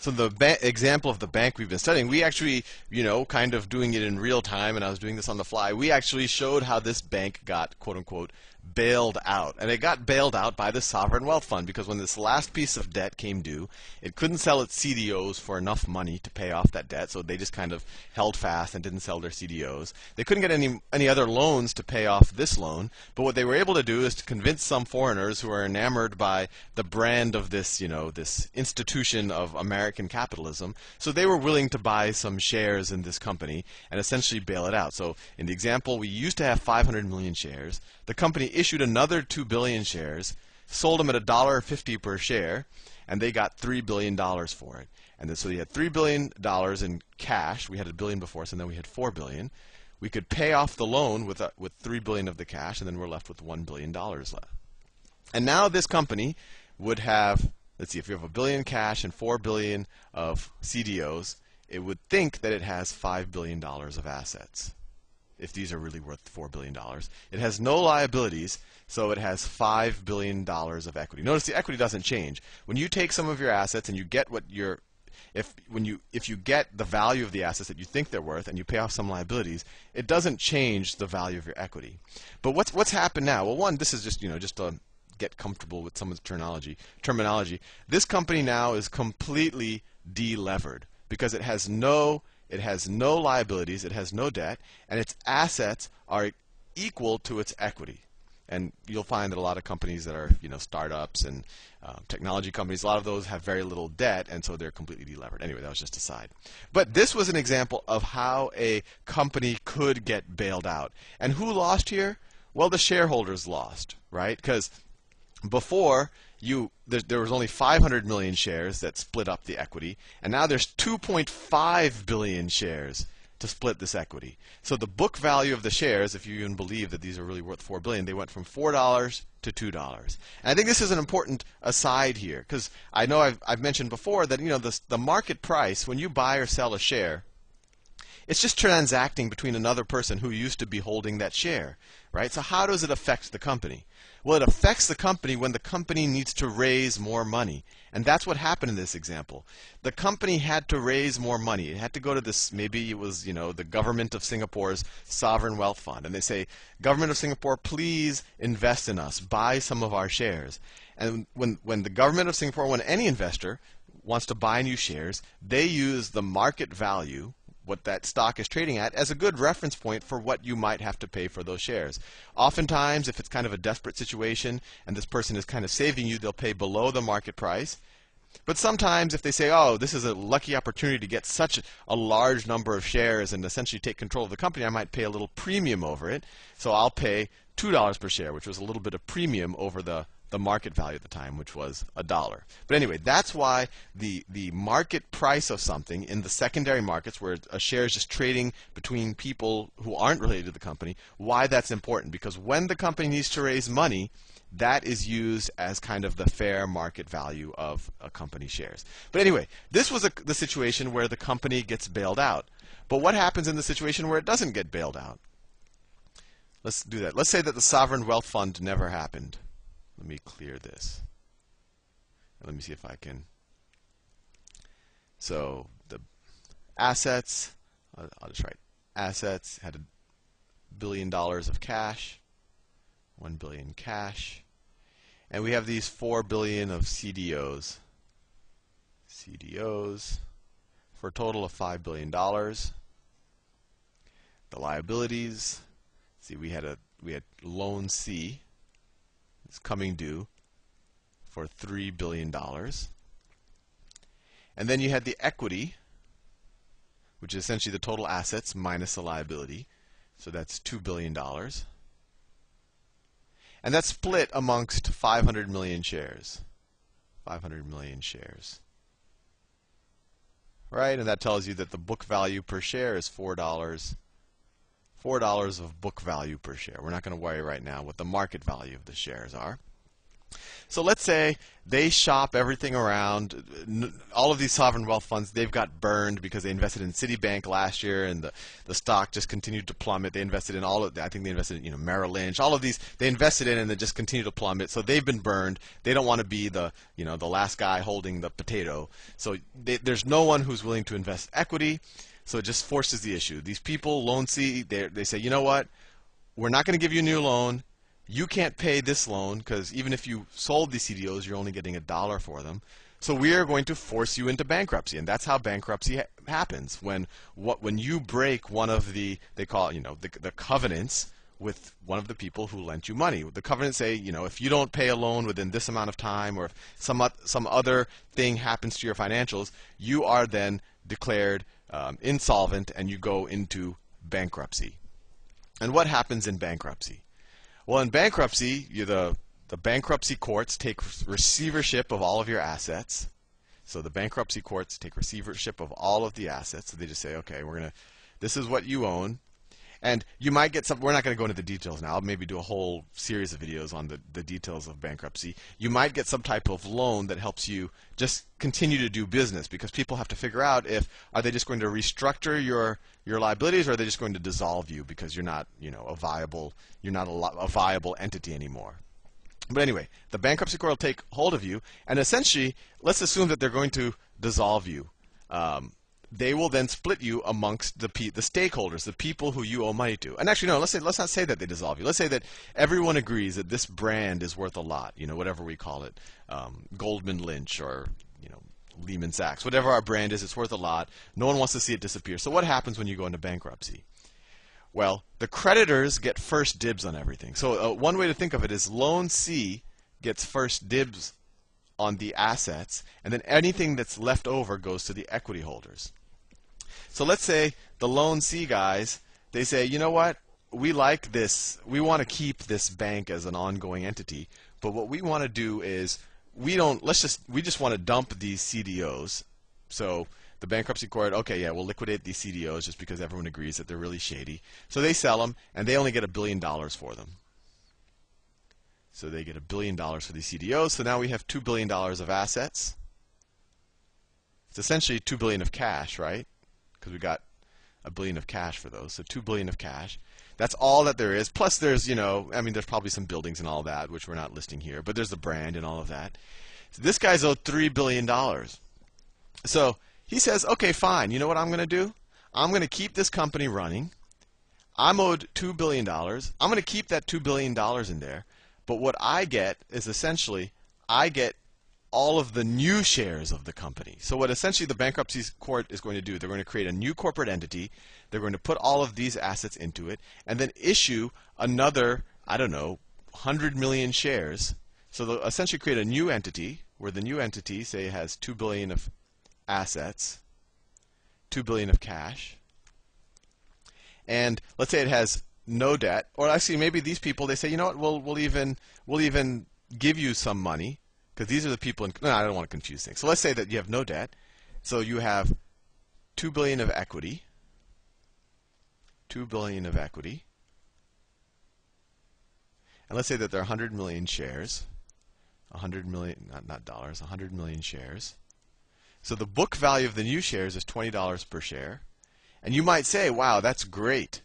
So the example of the bank we've been studying, we actually, kind of doing it in real time, and I was doing this on the fly, we actually showed how this bank got, quote unquote, bailed out. And it got bailed out by the sovereign wealth fund because when this last piece of debt came due, it couldn't sell its CDOs for enough money to pay off that debt, so they just kind of held fast and didn't sell their CDOs. They couldn't get any other loans to pay off this loan, but what they were able to do is to convince some foreigners who are enamored by the brand of this, this institution of American capitalism, so they were willing to buy some shares in this company and essentially bail it out. So in the example, we used to have 500 million shares. The company issued another 2 billion shares, sold them at $1.50 per share, and they got $3 billion for it. And then, so you had $3 billion in cash. We had $1 billion before us, and then we had $4 billion. We could pay off the loan with $3 billion of the cash, and then we're left with $1 billion left. And now this company would have, let's see, if you have $1 billion cash and $4 billion of CDOs, it would think that it has $5 billion of assets, if these are really worth $4 billion. It has no liabilities, so it has $5 billion of equity. Notice the equity doesn't change. When you take some of your assets and you get what your if you get the value of the assets that you think they're worth and you pay off some liabilities, it doesn't change the value of your equity. But what's happened now? Well, one, this is just just to get comfortable with some of the terminology. This company now is completely delevered because it has no liabilities, it has no debt, and its assets are equal to its equity. And you'll find that a lot of companies that are, startups and technology companies, a lot of those have very little debt, and so they're completely delevered. Anyway, that was just a side. But this was an example of how a company could get bailed out. And who lost here? Well, the shareholders lost, right? Because before, there was only 500 million shares that split up the equity, and now there's 2.5 billion shares to split this equity. So the book value of the shares, if you even believe that these are really worth $4 billion, they went from $4 to $2. And I think this is an important aside here, because I know I've mentioned before that the market price when you buy or sell a share, it's just transacting between another person who used to be holding that share, right? So how does it affect the company? Well, it affects the company when the company needs to raise more money. And that's what happened in this example. The company had to raise more money. It had to go to this, maybe it was, the government of Singapore's sovereign wealth fund. And they say, government of Singapore, please invest in us. Buy some of our shares. And when the government of Singapore, when any investor wants to buy new shares, they use the market value, what that stock is trading at, as a good reference point for what you might have to pay for those shares. Oftentimes, if it's kind of a desperate situation and this person is kind of saving you, they'll pay below the market price. But sometimes if they say, oh, this is a lucky opportunity to get such a large number of shares and essentially take control of the company, I might pay a little premium over it. So I'll pay $2 per share, which was a little bit of premium over the market value at the time, which was $1. But anyway, that's why the market price of something in the secondary markets, where a share is just trading between people who aren't related to the company, why that's important. Because when the company needs to raise money, that is used as kind of the fair market value of a company's shares. But anyway, this was the situation where the company gets bailed out. But what happens in the situation where it doesn't get bailed out? Let's do that. Let's say that the sovereign wealth fund never happened. Let me clear this. Let me see if I can. So the assets, I'll just write assets, had $1 billion of cash, 1 billion cash, and we have these 4 billion of CDOs. CDOs for a total of $5 billion. The liabilities, see, we had loan C. It's coming due for $3 billion. And then you had the equity, which is essentially the total assets minus the liability. So that's $2 billion. And that's split amongst 500 million shares. 500 million shares. Right? And that tells you that the book value per share is $4. $4 of book value per share. We're not going to worry right now what the market value of the shares are. So let's say they shop everything around. All of these sovereign wealth funds, they've got burned because they invested in Citibank last year, and the stock just continued to plummet. They invested in all of, I think they invested in Merrill Lynch. All of these they invested in, and they just continue to plummet. So they've been burned. They don't want to be the the last guy holding the potato. So there's no one who's willing to invest equity. So it just forces the issue. These people, Loan C, they say, you know what? We're not going to give you a new loan. You can't pay this loan because even if you sold these CDOs, you're only getting $1 for them. So we are going to force you into bankruptcy, and that's how bankruptcy happens. When you break one of the, they call it, the covenants with one of the people who lent you money. The covenants say, if you don't pay a loan within this amount of time, or if some other thing happens to your financials, you are then declared insolvent, and you go into bankruptcy. And what happens in bankruptcy? Well, in bankruptcy, the bankruptcy courts take receivership of all of your assets. So the bankruptcy courts take receivership of all of the assets. So they just say, okay, this is what you own. And you might get some, we're not going to go into the details now. I'll maybe do a whole series of videos on the details of bankruptcy. You might get some type of loan that helps you just continue to do business, because people have to figure out are they just going to restructure your liabilities, or are they just going to dissolve you because you're not, a viable entity anymore. But anyway, the bankruptcy court will take hold of you, and essentially, let's assume that they're going to dissolve you. They will then split you amongst the stakeholders, the people who you owe money to. And actually, no, let's not say that they dissolve you. Let's say that everyone agrees that this brand is worth a lot, whatever we call it, Goldman Lynch or Lehman Sachs, whatever our brand is, it's worth a lot. No one wants to see it disappear. So what happens when you go into bankruptcy? Well, the creditors get first dibs on everything. So one way to think of it is Loan C gets first dibs on the assets, and then anything that's left over goes to the equity holders. So let's say the Loan C guys, they say, you know what, we like this, we want to keep this bank as an ongoing entity, but what we want to do is we just want to dump these CDOs. So the bankruptcy court, okay, yeah, we'll liquidate these CDOs just because everyone agrees that they're really shady. So they sell them, and they only get $1 billion for them. So they get $1 billion for these CDOs. So now we have $2 billion of assets. It's essentially $2 billion of cash, right? Because we got $1 billion of cash for those. So $2 billion of cash. That's all that there is. Plus there's, there's probably some buildings and all that, which we're not listing here. But there's the brand and all of that. So this guy's owed $3 billion. So he says, okay, fine. You know what I'm going to do? I'm going to keep this company running. I'm owed $2 billion. I'm going to keep that $2 billion in there. But what I get is essentially, I get all of the new shares of the company. So what essentially the bankruptcy court is going to do, they're going to create a new corporate entity. They're going to put all of these assets into it, and then issue another, 100 million shares. So they'll essentially create a new entity, where the new entity, say, has $2 billion of assets, $2 billion of cash, and let's say it has no debt. Or actually, maybe these people, they say, you know what, we'll even give you some money, because these are the people no, I don't want to confuse things. So let's say that you have no debt. So you have $2 billion of equity. $2 billion of equity. And let's say that there are 100 million shares. 100 million, not dollars, 100 million shares. So the book value of the new shares is $20 per share. And you might say, wow, that's great.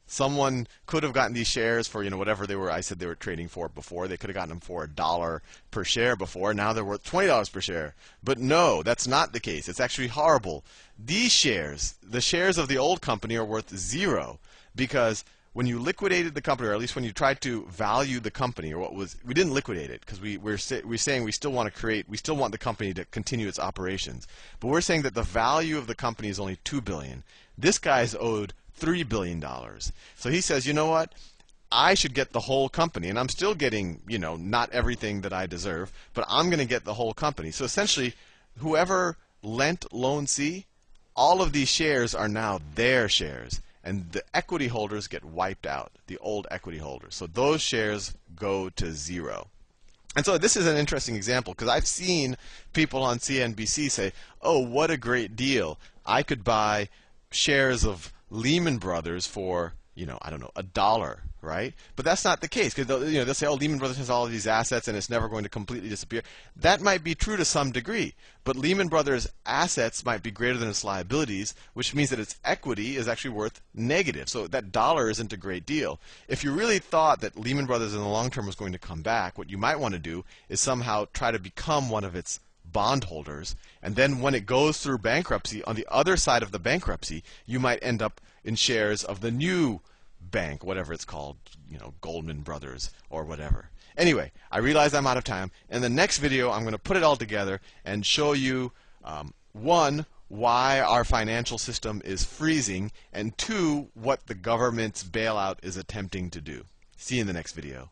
Someone could have gotten these shares for, whatever I said they were trading for before. They could have gotten them for $1 per share before. Now they're worth $20 per share. But no, that's not the case. It's actually horrible. These shares, the shares of the old company, are worth zero, because when you liquidated the company, or at least when you tried to value the company, or we didn't liquidate it, because we're saying we still want the company to continue its operations. But we're saying that the value of the company is only $2 billion. This guy's owed $3 billion. So he says, you know what? I should get the whole company, and I'm still getting, not everything that I deserve, but I'm going to get the whole company. So essentially, whoever lent Loan C, all of these shares are now their shares, and the equity holders get wiped out, the old equity holders. So those shares go to zero. And so this is an interesting example, because I've seen people on CNBC say, oh, what a great deal. I could buy shares of Lehman Brothers for I don't know, $1, right? But that's not the case, because they'll say, oh, Lehman Brothers has all of these assets and it's never going to completely disappear. That might be true to some degree, but Lehman Brothers' assets might be greater than its liabilities, which means that its equity is actually worth negative. So that dollar isn't a great deal. If you really thought that Lehman Brothers in the long term was going to come back, what you might want to do is somehow try to become one of its bondholders, and then when it goes through bankruptcy, on the other side of the bankruptcy, you might end up in shares of the new bank, whatever it's called, Goldman Brothers or whatever. Anyway, I realize I'm out of time. In the next video, I'm going to put it all together and show you, one, why our financial system is freezing, and two, what the government's bailout is attempting to do. See you in the next video.